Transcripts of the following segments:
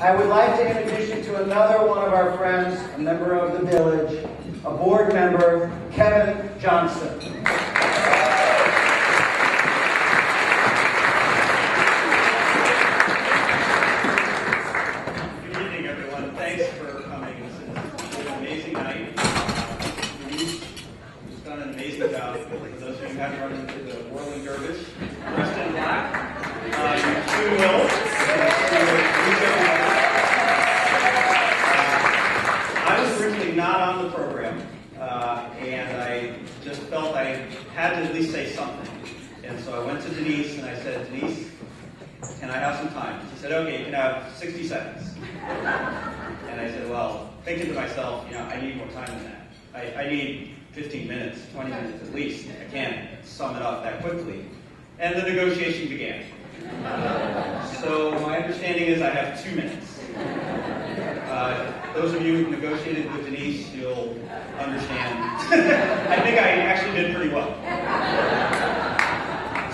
I would like to introduce you to another one of our friends, a member of the village, a board member, Kevin Johnson. Good evening, everyone. Thanks for coming. It's been an amazing night. Denise has done an amazing job. For those of you who haven't run into the whirling dervish, dressed in black, you soon will. I was originally not on the program, and I just felt I had to at least say something. And so I went to Denise and I said, Denise, can I have some time? She said, okay, you can have 60 seconds. And I said, well, thinking to myself, I need more time than that. I need 15 minutes, 20 minutes at least. I can't sum it up that quickly. And the negotiation began. So my understanding is I have 2 minutes. Those of you who negotiated with Denise, you'll understand. I think I actually did pretty well.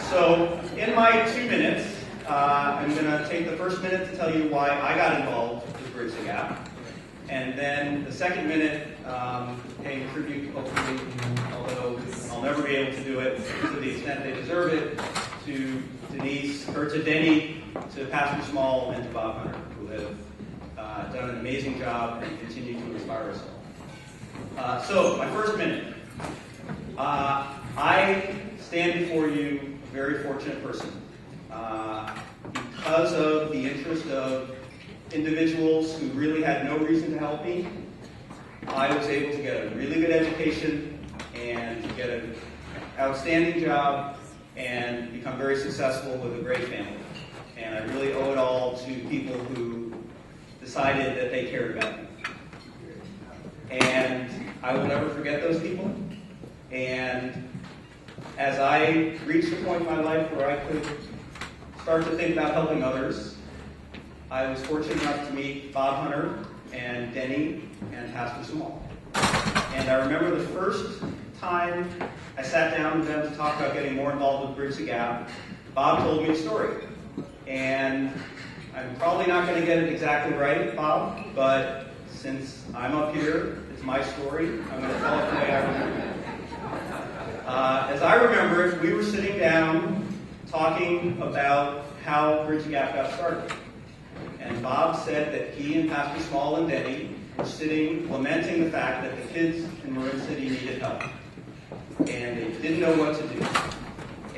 So in my 2 minutes, I'm going to take the first minute to tell you why I got involved with Bridge the Gap. And then the second minute, paying tribute, hopefully, although I'll never be able to do it to the extent they deserve it, to Denise, or to Denny, to Pastor Small, and to Bob Hunter, who have done an amazing job and continue to inspire us all. So, my first minute. I stand before you a very fortunate person. Because of the interest of individuals who really had no reason to help me, I was able to get a really good education and to get an outstanding job and become very successful with a great family. And I really owe it all to people who decided that they cared about me. And I will never forget those people. And as I reached a point in my life where I could start to think about helping others, I was fortunate enough to meet Bob Hunter and Denny and Pastor Small. And I remember the first time I sat down with them to talk about getting more involved with Bridge the Gap, Bob told me a story. And I'm probably not going to get it exactly right, Bob, but since I'm up here, it's my story. I'm going to tell it the way I remember it. As I remember it, we were sitting down talking about how Bridge the Gap got started. And Bob said that he and Pastor Small and Denny were sitting lamenting the fact that the kids in Marin City needed help. And they didn't know what to do.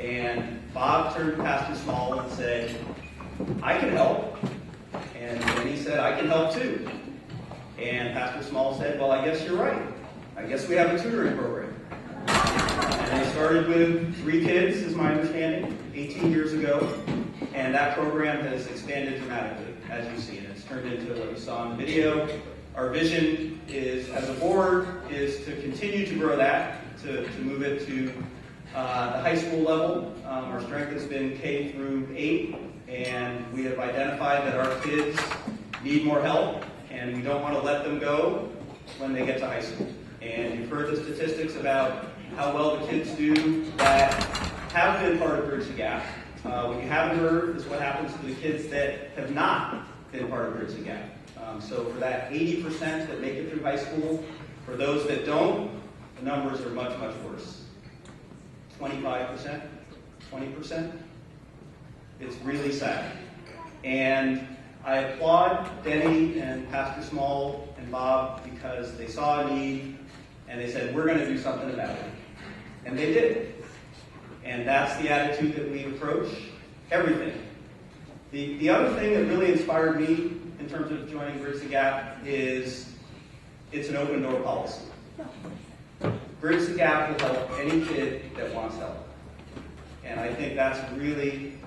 And Bob turned to Pastor Small and said, I can help. And Denny said, I can help too. And Pastor Small said, well, I guess you're right. I guess we have a tutoring program. And they started with 3 kids, is my understanding, 18 years ago. And that program has expanded dramatically, as you see. And it's turned into what you saw in the video. Our vision is, as a board, is to continue to grow that, to move it to the high school level. Our strength has been K through 8, and we have identified that our kids need more help, and we don't want to let them go when they get to high school. And you've heard the statistics about how well the kids do that have been part of Bridge the Gap. What you haven't heard is what happens to the kids that have not been part of Bridge the Gap. So for that 80% that make it through high school, for those that don't, the numbers are much, much worse. 25%, 20%. It's really sad. And I applaud Denny and Pastor Small and Bob because they saw a need and they said, we're going to do something about it. And they did. And that's the attitude that we approach everything. The other thing that really inspired me in terms of joining Bridge the Gap is it's an open door policy. Bridge the Gap will help any kid that wants help. And I think that's a really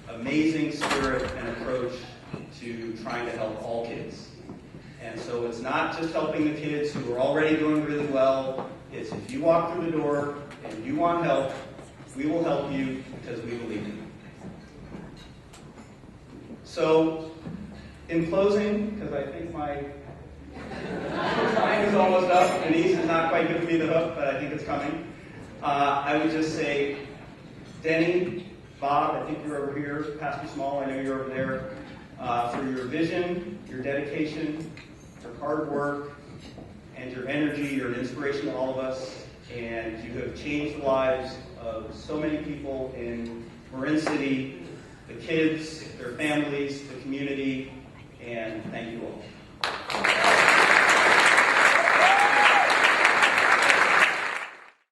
amazing spirit and approach to trying to help all kids. And so it's not just helping the kids who are already doing really well. It's if you walk through the door and you want help, we will help you because we believe in you. So, in closing, because I think my time is almost up, Denise is not quite giving me the hook, but I think it's coming. I would just say, Denny, Bob, I think you're over here, Pastor Small, I know you're over there. for your vision, your dedication, your hard work, and your energy. You're an inspiration to all of us, and you have changed the lives of so many people in Marin City, the kids, their families, the community, and thank you all.